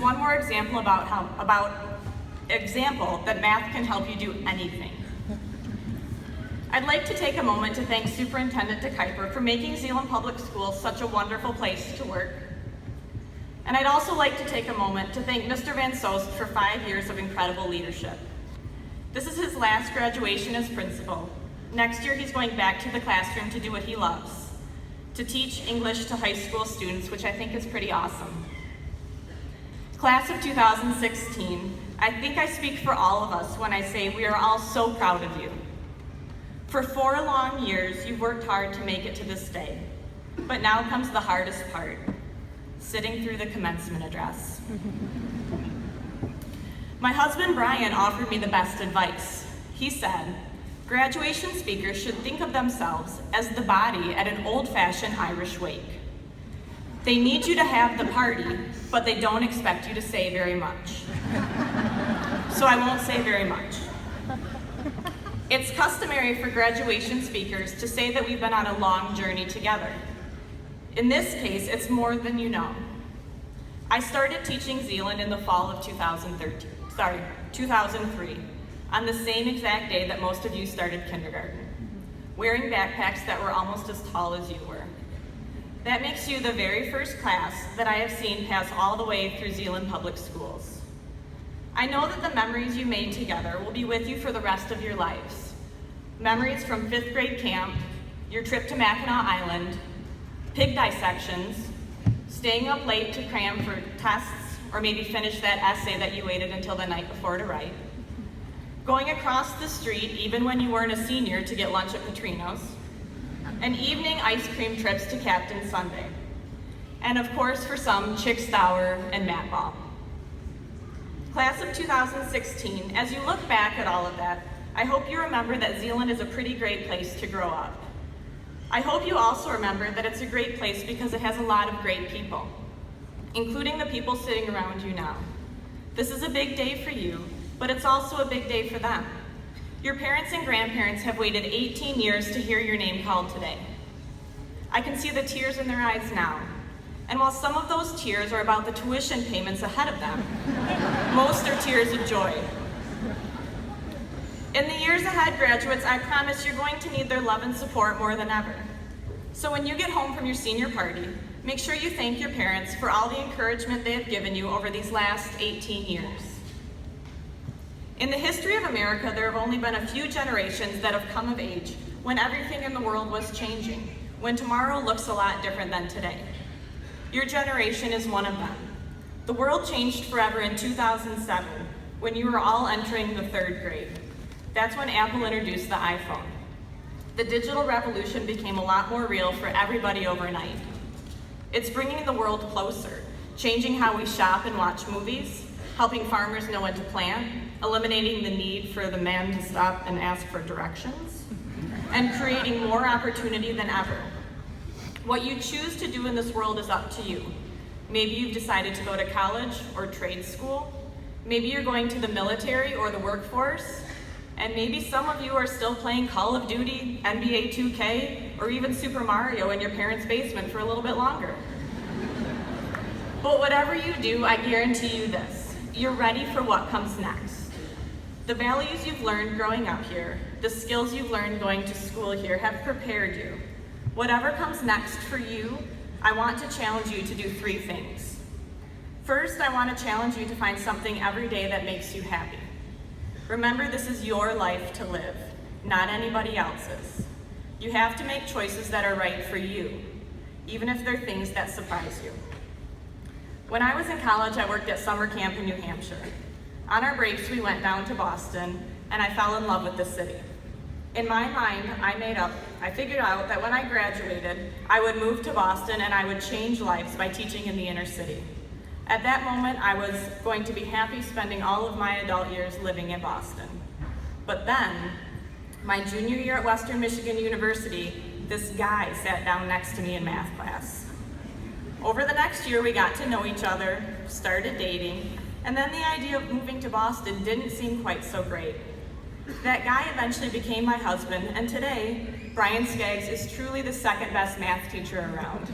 one more example that math can help you do anything. I'd like to take a moment to thank Superintendent DeKuyper for making Zeeland Public Schools such a wonderful place to work. And I'd also like to take a moment to thank Mr. Van Soest for 5 years of incredible leadership. This is his last graduation as principal. Next year, he's going back to the classroom to do what he loves, to teach English to high school students, which I think is pretty awesome. Class of 2016, I think I speak for all of us when I say we are all so proud of you. For 4 long years, you've worked hard to make it to this day. But now comes the hardest part, sitting through the commencement address. My husband, Brian, offered me the best advice. He said, graduation speakers should think of themselves as the body at an old-fashioned Irish wake. They need you to have the party, but they don't expect you to say very much. So I won't say very much. It's customary for graduation speakers to say that we've been on a long journey together. In this case, it's more than you know. I started teaching Zeeland in the fall of 2003, on the same exact day that most of you started kindergarten, wearing backpacks that were almost as tall as you were. That makes you the very first class that I have seen pass all the way through Zeeland Public Schools. I know that the memories you made together will be with you for the rest of your lives. Memories from 5th grade camp, your trip to Mackinac Island, pig dissections, staying up late to cram for tests, or maybe finish that essay that you waited until the night before to write, going across the street even when you weren't a senior to get lunch at Petrino's, and evening ice cream trips to Captain Sunday, and of course for some, Chick Stour and Mat Ball. Class of 2016, as you look back at all of that, I hope you remember that Zeeland is a pretty great place to grow up. I hope you also remember that it's a great place because it has a lot of great people, including the people sitting around you now. This is a big day for you, but it's also a big day for them. Your parents and grandparents have waited 18 years to hear your name called today. I can see the tears in their eyes now. And while some of those tears are about the tuition payments ahead of them, most are tears of joy. In the years ahead, graduates, I promise you're going to need their love and support more than ever. So when you get home from your senior party, make sure you thank your parents for all the encouragement they have given you over these last 18 years. In the history of America, there have only been a few generations that have come of age when everything in the world was changing, when tomorrow looks a lot different than today. Your generation is one of them. The world changed forever in 2007, when you were all entering the 3rd grade. That's when Apple introduced the iPhone. The digital revolution became a lot more real for everybody overnight. It's bringing the world closer, changing how we shop and watch movies, helping farmers know when to plant, eliminating the need for the man to stop and ask for directions, and creating more opportunity than ever. What you choose to do in this world is up to you. Maybe you've decided to go to college or trade school. Maybe you're going to the military or the workforce. And maybe some of you are still playing Call of Duty, NBA 2K, or even Super Mario in your parents' basement for a little bit longer. But whatever you do, I guarantee you this: you're ready for what comes next. The values you've learned growing up here, the skills you've learned going to school here have prepared you. Whatever comes next for you, I want to challenge you to do 3 things. First, I want to challenge you to find something every day that makes you happy. Remember, this is your life to live, not anybody else's. You have to make choices that are right for you, even if they're things that surprise you. When I was in college, I worked at summer camp in New Hampshire. On our breaks, we went down to Boston, and I fell in love with the city. In my mind, I figured out that when I graduated, I would move to Boston and I would change lives by teaching in the inner city. At that moment, I was going to be happy spending all of my adult years living in Boston. But then, my junior year at Western Michigan University, this guy sat down next to me in math class. Over the next year, we got to know each other, started dating, and then the idea of moving to Boston didn't seem quite so great. That guy eventually became my husband, and today, Brian Skaggs is truly the 2nd best math teacher around.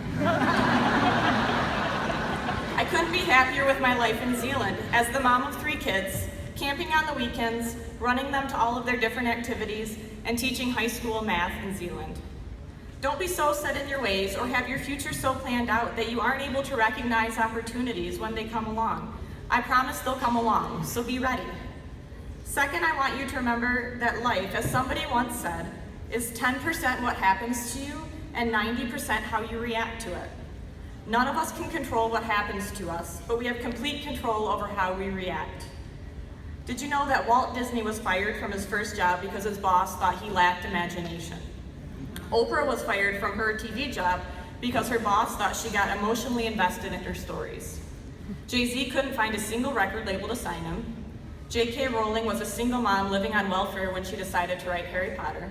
I couldn't be happier with my life in Zeeland as the mom of 3 kids, camping on the weekends, running them to all of their different activities, and teaching high school math in Zeeland. Don't be so set in your ways or have your future so planned out that you aren't able to recognize opportunities when they come along. I promise they'll come along, so be ready. Second, I want you to remember that life, as somebody once said, is 10% what happens to you and 90% how you react to it. None of us can control what happens to us, but we have complete control over how we react. Did you know that Walt Disney was fired from his first job because his boss thought he lacked imagination? Oprah was fired from her TV job because her boss thought she got emotionally invested in her stories. Jay-Z couldn't find a single record label to sign him. J.K. Rowling was a single mom living on welfare when she decided to write Harry Potter.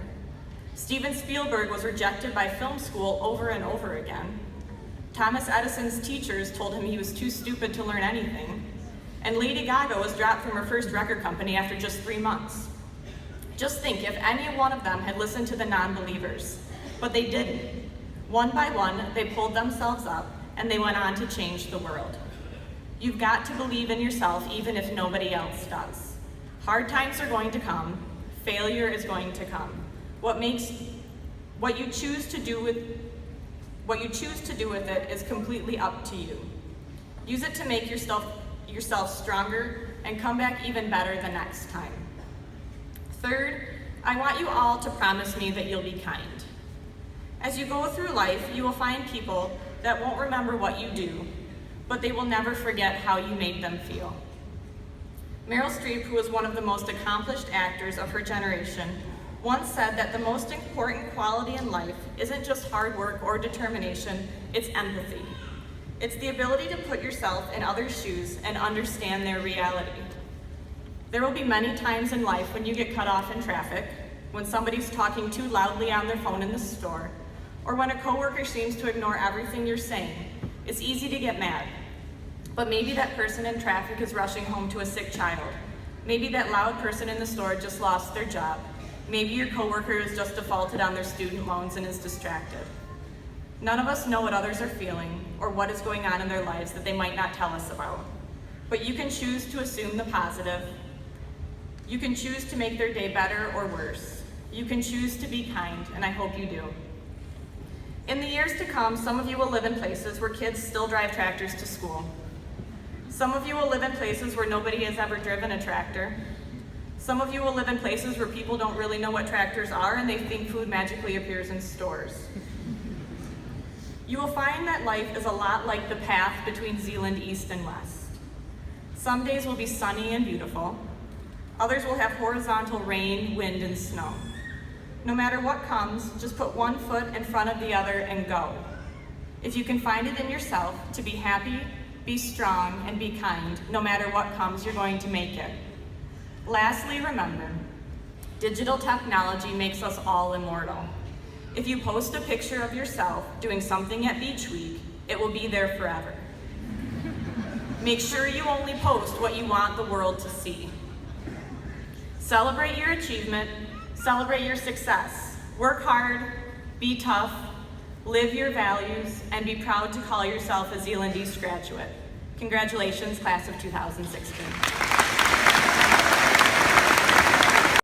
Steven Spielberg was rejected by film school over and over again. Thomas Edison's teachers told him he was too stupid to learn anything. And Lady Gaga was dropped from her first record company after just 3 months. Just think if any one of them had listened to the non-believers, but they didn't. One by one, they pulled themselves up and they went on to change the world. You've got to believe in yourself even if nobody else does. Hard times are going to come. Failure is going to come. What you choose to do with it is completely up to you. Use it to make yourself stronger and come back even better the next time. Third, I want you all to promise me that you'll be kind. As you go through life, you will find people that won't remember what you do, but they will never forget how you made them feel. Meryl Streep, who was one of the most accomplished actors of her generation, once said that the most important quality in life isn't just hard work or determination, it's empathy. It's the ability to put yourself in others' shoes and understand their reality. There will be many times in life when you get cut off in traffic, when somebody's talking too loudly on their phone in the store, or when a coworker seems to ignore everything you're saying. It's easy to get mad. But maybe that person in traffic is rushing home to a sick child. Maybe that loud person in the store just lost their job. Maybe your coworker has just defaulted on their student loans and is distracted. None of us know what others are feeling or what is going on in their lives that they might not tell us about. But you can choose to assume the positive. You can choose to make their day better or worse. You can choose to be kind, and I hope you do. In the years to come, some of you will live in places where kids still drive tractors to school. Some of you will live in places where nobody has ever driven a tractor. Some of you will live in places where people don't really know what tractors are and they think food magically appears in stores. You will find that life is a lot like the path between Zeeland East and West. Some days will be sunny and beautiful. Others will have horizontal rain, wind, and snow. No matter what comes, just put one foot in front of the other and go. If you can find it in yourself to be happy, be strong, and be kind, no matter what comes, you're going to make it. Lastly, remember, digital technology makes us all immortal. If you post a picture of yourself doing something at Beach Week, it will be there forever. Make sure you only post what you want the world to see. Celebrate your achievement, celebrate your success. Work hard, be tough, live your values, and be proud to call yourself a Zeeland East graduate. Congratulations, class of 2016.